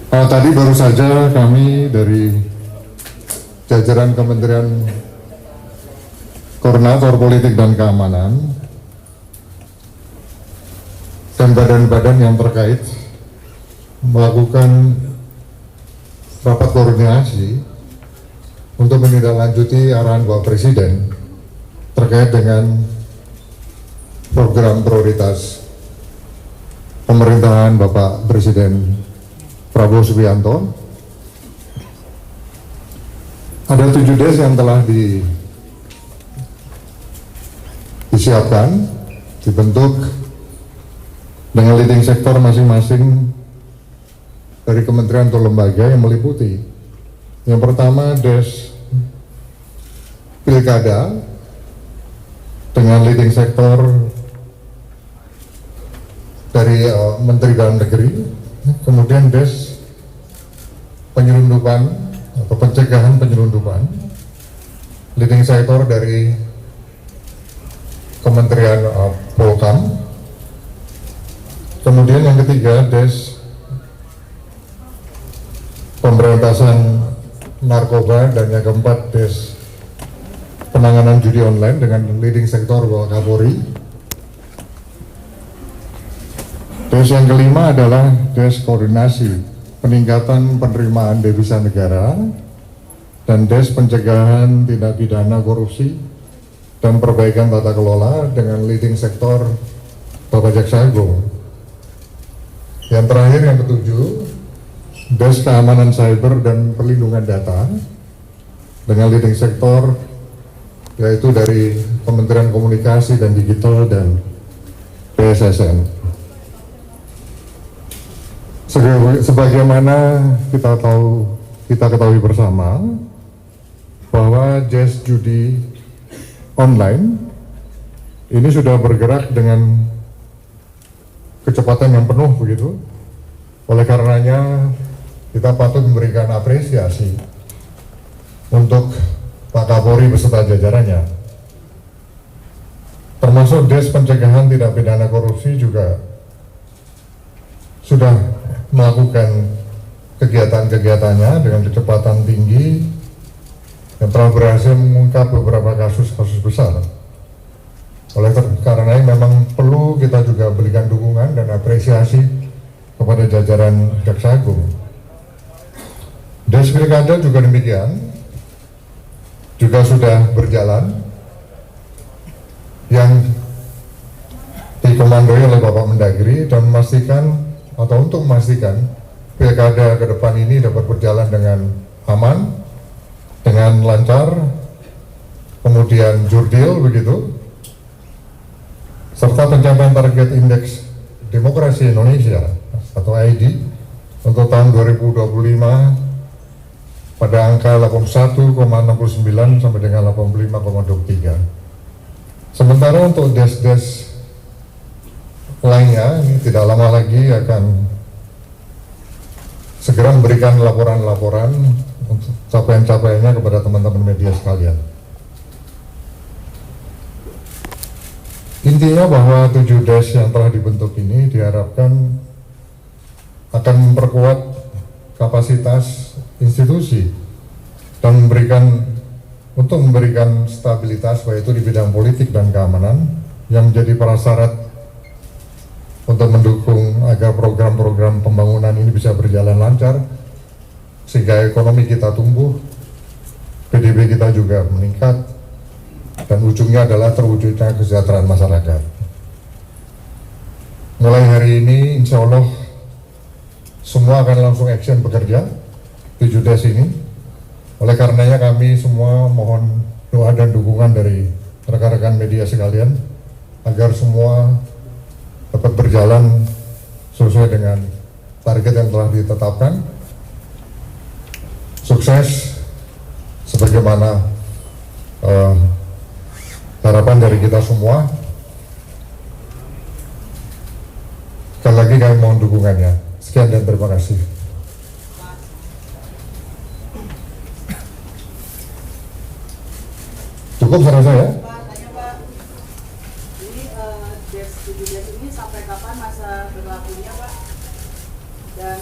Tadi baru saja kami dari jajaran Kementerian Koordinator Politik dan Keamanan dan badan-badan yang terkait melakukan rapat koordinasi untuk menindaklanjuti arahan Bapak Presiden terkait dengan program prioritas pemerintahan Bapak Presiden Prabowo Subianto. Ada 7 des yang telah disiapkan, dibentuk dengan leading sektor masing-masing dari kementerian atau lembaga yang meliputi. Yang pertama des pilkada dengan leading sektor dari Menteri Dalam Negeri, kemudian des penyelundupan atau pencegahan penyelundupan, leading sektor dari Kementerian Polhukam. Kemudian yang ketiga des pemberantasan narkoba, dan yang keempat des penanganan judi online dengan leading sektor Bapak Kapolri. Des yang kelima adalah des koordinasi peningkatan penerimaan devisa negara dan des pencegahan tindak pidana korupsi dan perbaikan tata kelola dengan leading sektor Bapak Jaksa Agung. Yang terakhir yang ketujuh des keamanan cyber dan perlindungan data dengan leading sektor yaitu dari Kementerian Komunikasi dan Digital dan BSSN. Sebagaimana kita ketahui bersama bahwa jais judi online ini sudah bergerak dengan kecepatan yang penuh begitu. Oleh karenanya kita patut memberikan apresiasi untuk Pak Kapolri beserta jajarannya, termasuk des pencegahan tindak pidana korupsi juga sudah melakukan kegiatan-kegiatannya dengan kecepatan tinggi dan telah berhasil mengungkap beberapa kasus-kasus besar. Oleh karena ini memang perlu kita juga berikan dukungan dan apresiasi kepada jajaran Jaksa Agung. Des pilkada juga demikian, juga sudah berjalan, yang dikomandoi oleh Bapak Mendagri dan memastikan untuk memastikan pilkada ke depan ini dapat berjalan dengan aman, dengan lancar, kemudian jurdil begitu, serta pencapaian target indeks demokrasi Indonesia atau ID untuk tahun 2025 pada angka 81,69 sampai dengan 85,23. Sementara untuk des-des lainnya ini tidak lama lagi akan segera memberikan laporan-laporan untuk capaian-capaiannya kepada teman-teman media sekalian. Intinya bahwa 7 des yang telah dibentuk ini diharapkan akan memperkuat kapasitas institusi dan memberikan stabilitas baik itu di bidang politik dan keamanan yang menjadi prasyarat untuk mendukung agar program-program pembangunan ini bisa berjalan lancar sehingga ekonomi kita tumbuh, PDB kita juga meningkat, dan ujungnya adalah terwujudnya kesejahteraan masyarakat. Mulai hari ini insya Allah semua akan langsung action bekerja 7 des ini. Oleh karenanya kami semua mohon doa dan dukungan dari rekan-rekan media sekalian agar semua dapat berjalan sesuai dengan target yang telah ditetapkan. Sukses sebagaimana harapan dari kita semua. Sekali lagi kami mohon dukungannya. Sekian dan terima kasih. Cukup saya rasa ya. Des ini sampai kapan masa berlakunya, Pak? Dan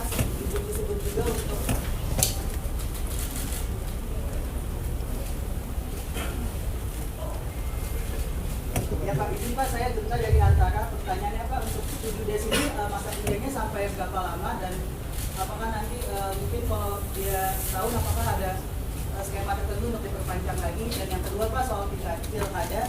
Pak disebut juga untuk ya Pak, ini Pak saya duta dari Antara. Pertanyaannya Pak, untuk 7 des ini masa idenya sampai berapa lama, dan apakah nanti mungkin kalau dia tahu apakah ada skema tertentu untuk diperpanjang lagi? Dan yang kedua Pak, soal pilkada,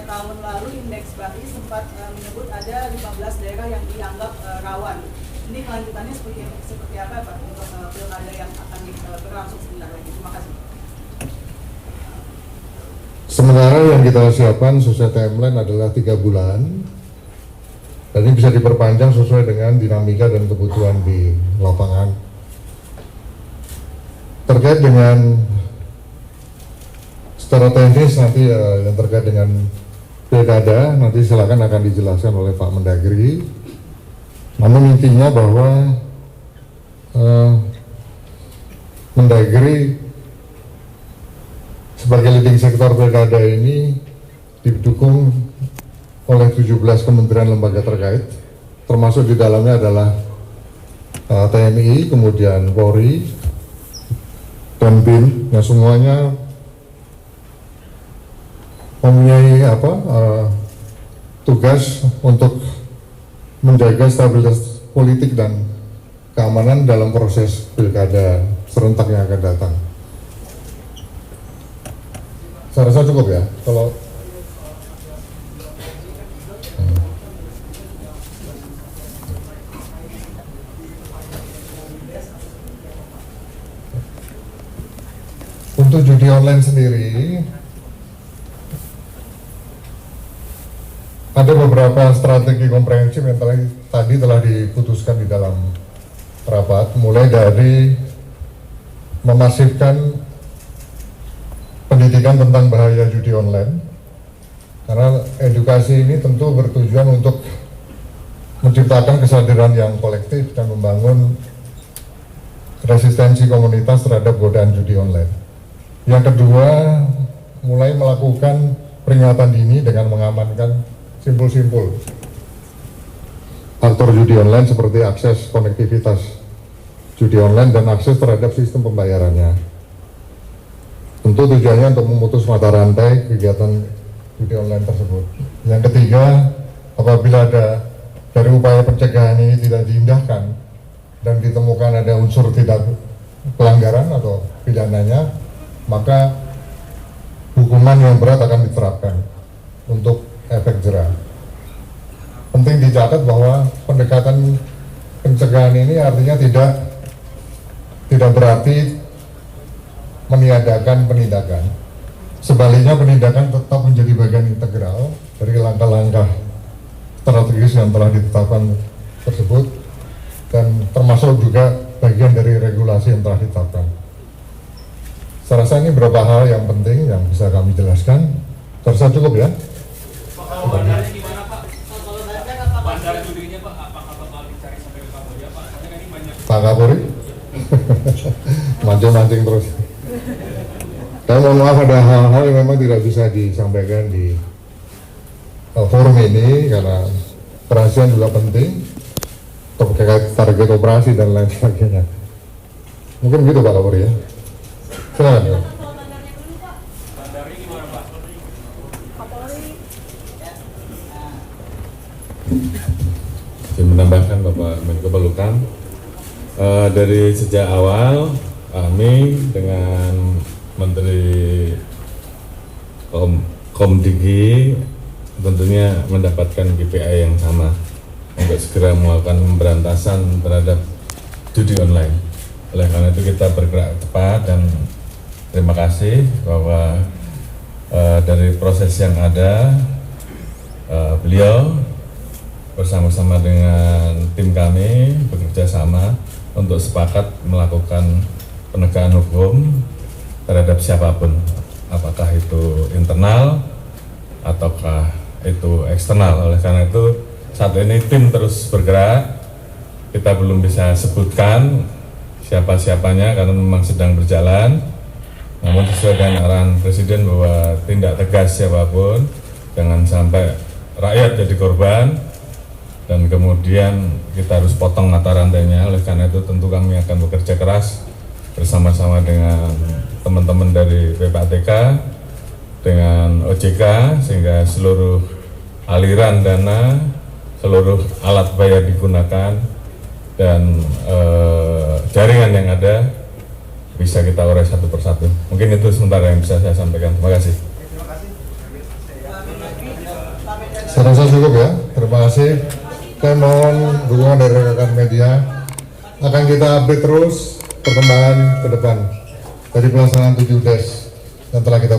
tahun lalu Indeks BAI sempat menyebut ada 15 daerah yang dianggap rawan. Ini kelanjutannya seperti apa Pak untuk pilkada yang akan berlangsung sebentar lagi? Terima kasih. Sementara yang kita siapkan sesuai timeline adalah 3 bulan, dan ini bisa diperpanjang sesuai dengan dinamika dan kebutuhan di lapangan. Terkait dengan secara teknis nanti yang terkait dengan pilkada nanti silakan akan dijelaskan oleh Pak Mendagri. Namun intinya bahwa Mendagri sebagai leading sektor pilkada ini didukung oleh 17 kementerian lembaga terkait, termasuk di dalamnya adalah TNI, kemudian Polri, dan BIN, yang semuanya mempunyai tugas untuk menjaga stabilitas politik dan keamanan dalam proses pilkada serentak yang akan datang. Saya rasa cukup ya, kalau untuk judi online sendiri ada beberapa strategi komprehensif yang tadi telah diputuskan di dalam rapat, mulai dari memasifkan pendidikan tentang bahaya judi online, karena edukasi ini tentu bertujuan untuk menciptakan kesadaran yang kolektif dan membangun resistensi komunitas terhadap godaan judi online. Yang kedua, mulai melakukan peringatan dini dengan mengamankan simpul-simpul aktor judi online seperti akses konektivitas judi online dan akses terhadap sistem pembayarannya. Tentu tujuannya untuk memutus mata rantai kegiatan judi online tersebut. Yang ketiga, apabila ada dari upaya pencegahan ini tidak diindahkan dan ditemukan ada unsur tidak pelanggaran atau pidananya, maka hukuman yang berat akan diterapkan untuk efek jera. Penting dicatat bahwa pendekatan pencegahan ini artinya tidak berarti meniadakan penindakan. Sebaliknya, penindakan tetap menjadi bagian integral dari langkah-langkah strategis yang telah ditetapkan tersebut, dan termasuk juga bagian dari regulasi yang telah ditetapkan. Saya rasa ini beberapa hal yang penting yang bisa kami jelaskan. Saya rasa cukup ya. Kalau bandarnya gimana Pak? Bandar judinya Pak, apakah bakal dicari sampai ke Kamboja Pak? Soalnya kan ini banyak. Pak Kapolri? Mancing-mancing terus. Saya mohon maaf, ada hal-hal yang memang tidak bisa disampaikan di forum ini karena perhatian juga penting terkait target operasi dan lain sebagainya. Mungkin gitu Pak Kapolri ya. Silakan ya. Bandarnya gimana Pak? Saya menambahkan Bapak Menko Polhukam, dari sejak awal kami dengan Menteri Komdigi tentunya mendapatkan KPI yang sama untuk segera melakukan pemberantasan terhadap judi online. Oleh karena itu kita bergerak cepat dan terima kasih bahwa dari proses yang ada beliau bersama-sama dengan tim kami bekerja sama untuk sepakat melakukan penegakan hukum terhadap siapapun, apakah itu internal ataukah itu eksternal. Oleh karena itu saat ini tim terus bergerak, kita belum bisa sebutkan siapa-siapanya karena memang sedang berjalan, namun sesuai dengan arahan Presiden bahwa tindak tegas siapapun, jangan sampai rakyat jadi korban, dan kemudian kita harus potong mata rantainya. Oleh karena itu tentu kami akan bekerja keras bersama-sama dengan teman-teman dari PPATK, dengan OJK, sehingga seluruh aliran dana, seluruh alat bayar digunakan, dan jaringan yang ada bisa kita urai satu persatu. Mungkin itu sementara yang bisa saya sampaikan. Terima kasih. Terima kasih. Saya rasa cukup ya, terima kasih. Saya mohon dukungan dari rekan media. Akan kita update terus perkembangan ke depan dari pelaksanaan 7 DES yang telah kita